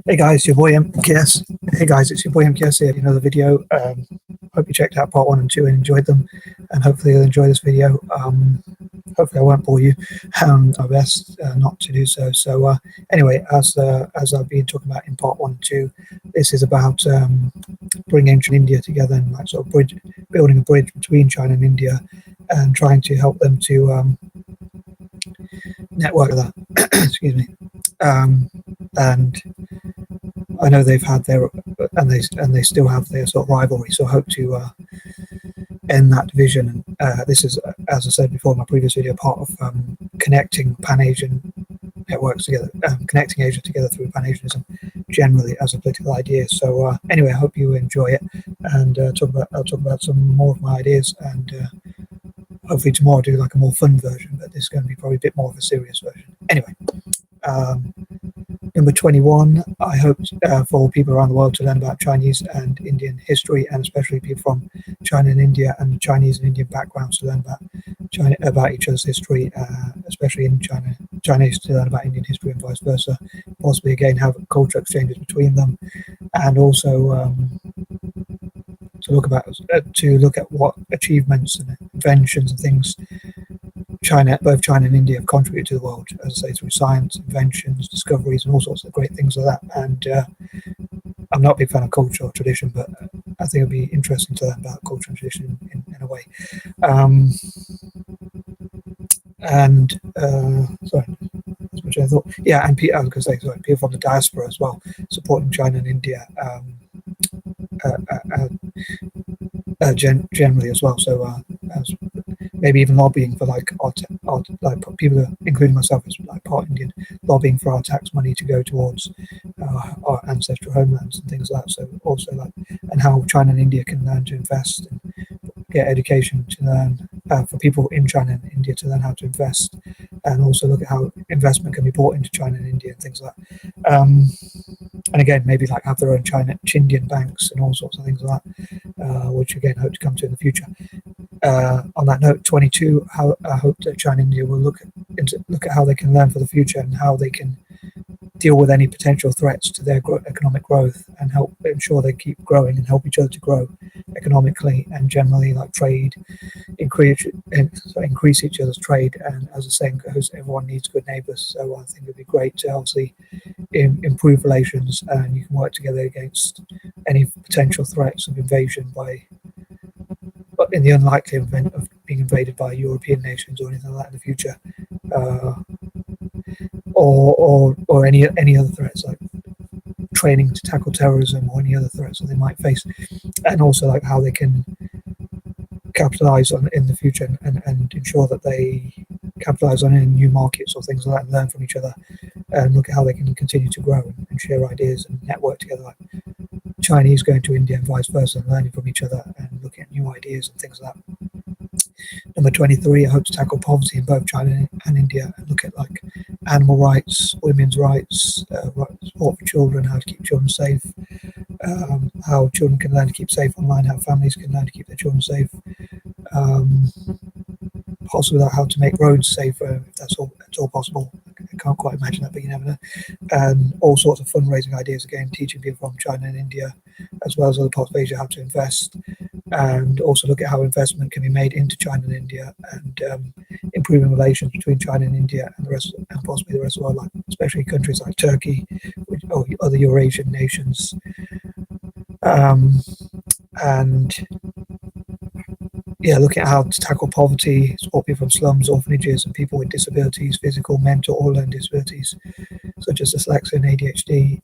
Hey guys, your boy M.K.S. Hey guys, it's your boy M.K.S. here. Another video. Hope you checked out part 1 and 2 and enjoyed them, and hopefully you'll enjoy this video. Hopefully I won't bore you. My best not to do so. So anyway, as I've been talking about in part 1 and 2, this is about bringing ancient India together and like sort of building a bridge between China and India, and trying to help them to network that. Excuse me. And I know they've had their and they still have their sort of rivalry. So I hope to end that division. And this is, as I said before in my previous video, part of connecting Pan-Asian networks together, connecting Asia together through Pan-Asianism generally as a political idea. So anyway, I hope you enjoy it, and I'll talk about some more of my ideas, and hopefully tomorrow I'll do like a more fun version, but this is going to be probably a bit more of a serious version. Anyway. Number 21, I hope for all people around the world to learn about Chinese and Indian history, and especially people from China and India and Chinese and Indian backgrounds to learn about each other's history, especially in China. Chinese to learn about Indian history and vice versa. Possibly again have cultural exchanges between them, and also to look at what achievements and inventions and things both China and India have contributed to the world, as I say, through science, inventions, discoveries, and all sorts of great things like that. And I'm not a big fan of culture or tradition, but I think it'd be interesting to learn about culture and tradition in a way. Sorry, that's much I thought. Yeah, and I was going to say, sorry, people from the diaspora as well, supporting China and India generally as well. So maybe even lobbying for like people, including myself, as like part Indian, lobbying for our tax money to go towards our ancestral homelands and things like that. So also like, and how China and India can learn to invest and get education to learn for people in China and India to learn how to invest, and also look at how investment can be brought into China and India and things like that. And again, maybe like have their own Chindian banks and all sorts of things like that, which again hope to come to in the future. On that note, 22, I hope that China and India will look at how they can learn for the future and how they can deal with any potential threats to their economic growth, and help ensure they keep growing and help each other to grow economically, and generally like trade, increase each other's trade. And as the saying goes, everyone needs good neighbours. So I think it'd be great to obviously improve relations, and you can work together against any potential threats of invasion but in the unlikely event of being invaded by European nations or anything like that in the future, or any other threats like training to tackle terrorism or any other threats that they might face, and also like how they can capitalize on in the future and ensure that they capitalize on any new markets or things like that, and learn from each other, and look at how they can continue to grow and share ideas and network together, like Chinese going to India and vice versa, and learning from each other and looking at new ideas and things like that. Number 23, I hope to tackle poverty in both China and India, and look at like animal rights, women's rights, support for children, how to keep children safe, how children can learn to keep safe online, how families can learn to keep their children safe, possibly how to make roads safer, if that's all possible. I can't quite imagine that, but you never know. And all sorts of fundraising ideas, again, teaching people from China and India, as well as other parts of Asia, how to invest, and also look at how investment can be made into China and India, and improving relations between China and India and possibly the rest of the world, like especially countries like Turkey or other Eurasian nations. And yeah, looking at how to tackle poverty, support people from slums, orphanages, and people with disabilities, physical, mental, or learning disabilities, such as dyslexia and ADHD.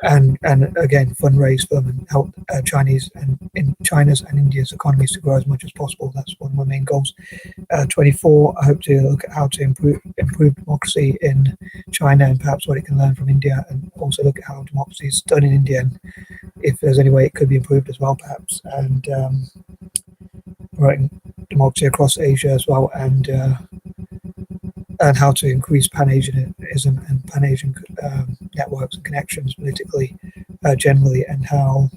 And again, fundraise for them and help China's and India's economies to grow as much as possible. That's one of my main goals. 24, I hope to look at how to improve democracy in China, and perhaps what it can learn from India, and also look at how democracy is done in India, and if there's any way it could be improved as well, perhaps, and promoting democracy across Asia as well, and how to increase Pan-Asianism and Pan-Asian networks and connections politically, generally, and how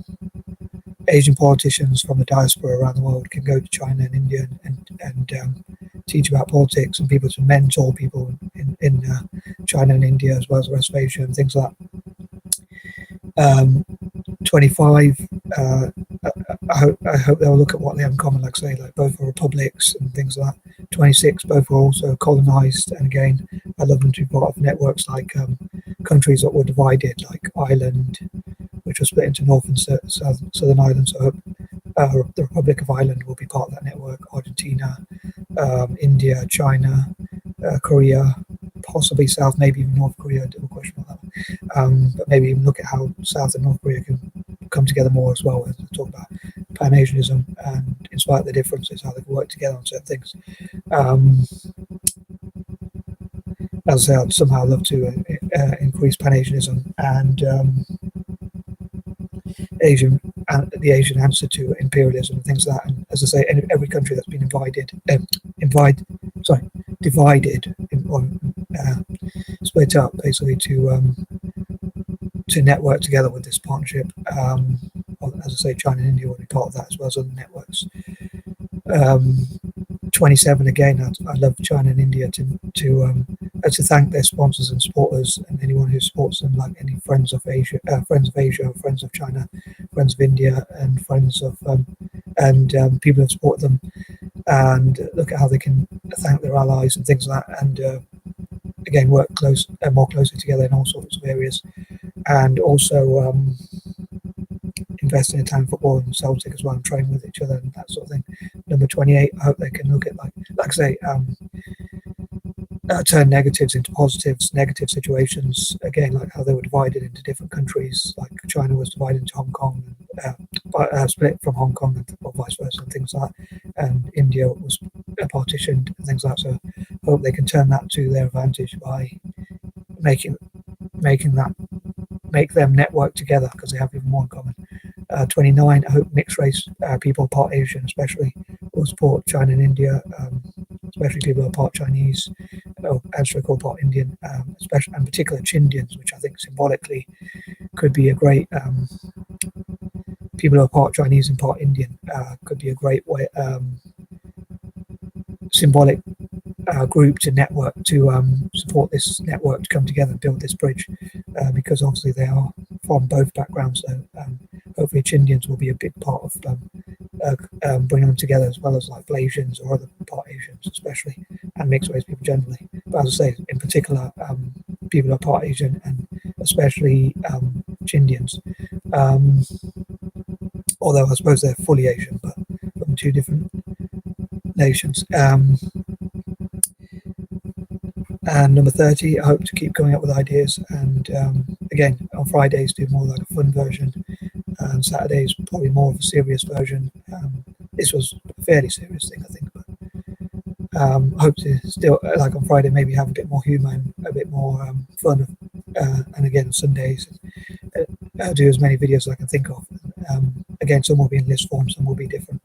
Asian politicians from the diaspora around the world can go to China and India and teach about politics and people to mentor people in China and India as well as the rest of Asia and things like that. 25, I hope they'll look at what they have in common, like say, like both are republics and things like that. 26, both were also colonized, and again, I love them to be part of networks like countries that were divided, like Ireland, which was split into North and Southern Ireland. So I hope the Republic of Ireland will be part of that network. Argentina, India, China, Korea, possibly South, maybe even North Korea. I do a question on that one. But maybe even look at how South and North Korea can come together more as well, as we talk about Pan-Asianism, and in spite of the differences, how they can work together on certain things. As I say, I'd somehow love to increase Pan-Asianism and the Asian answer to imperialism and things like that. And as I say, every country that's been divided or split up, basically to network together with this partnership. As I say, China and India will be part of that as well as other networks. 27, again, I love China and India to thank their sponsors and supporters and anyone who supports them, like any friends of Asia, friends of China, friends of India, and friends of people who support them, and look at how they can thank their allies and things like that, and again work more closely together in all sorts of areas, and also invest in Italian football and Celtic as well, and train with each other and that sort of thing. Number 28, I hope they can look at like I say, turn negatives into positives, negative situations, again, like how they were divided into different countries, like China was divided into Hong Kong, split from Hong Kong, or vice versa, and things like that, and India was partitioned and things like that. So I hope they can turn that to their advantage by make them network together, because they have even more in common. 29, I hope mixed race people, part Asian especially, will support China and India, especially people who are part Chinese, actually called part Indian, especially and particularly Chindians, which I think symbolically could be a great people who are part Chinese and part Indian could be a great way symbolic group to network to support this network to come together and build this bridge, because obviously they are from both backgrounds. So hopefully Chindians will be a big part of bringing them together, as well as like Malaysians or other part Asians especially, and mixed race people generally. But as I say, in particular, people who are part Asian and especially Chindians. Although I suppose they're fully Asian, but from two different nations. And number 30, I hope to keep coming up with ideas, and again, on Fridays do more like a fun version, and Saturdays probably more of a serious version. This was a fairly serious thing, I think, but I hope to still, like on Friday, maybe have a bit more humour and a bit more fun, and again on Sundays, do as many videos as I can think of. Again, some will be in list form, some will be different.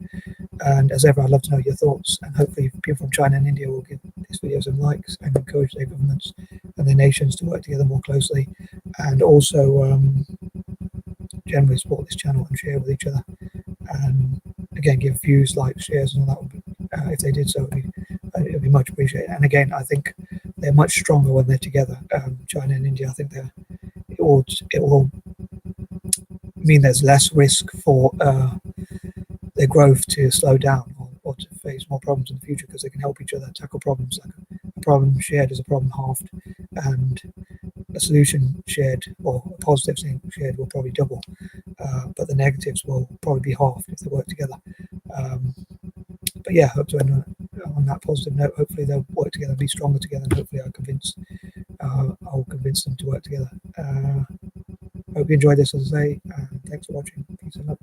And as ever, I'd love to know your thoughts, and hopefully people from China and India will give these videos some likes and encourage their governments and their nations to work together more closely, and also generally support this channel and share with each other, and again give views, likes, shares, and all that would be, if they did so, it would be much appreciated. And again, I think they're much stronger when they're together. China and India, I think it will mean there's less risk for their growth to slow down, or to face more problems in the future, because they can help each other tackle problems. Like a problem shared is a problem halved, and a solution shared, or a positive thing shared, will probably double, but the negatives will probably be halved if they work together. But yeah, I hope to end on that positive note. Hopefully they'll work together, be stronger together, and hopefully I'll convince them to work together. Hope you enjoyed this, as I say. Thanks for watching. Peace and love.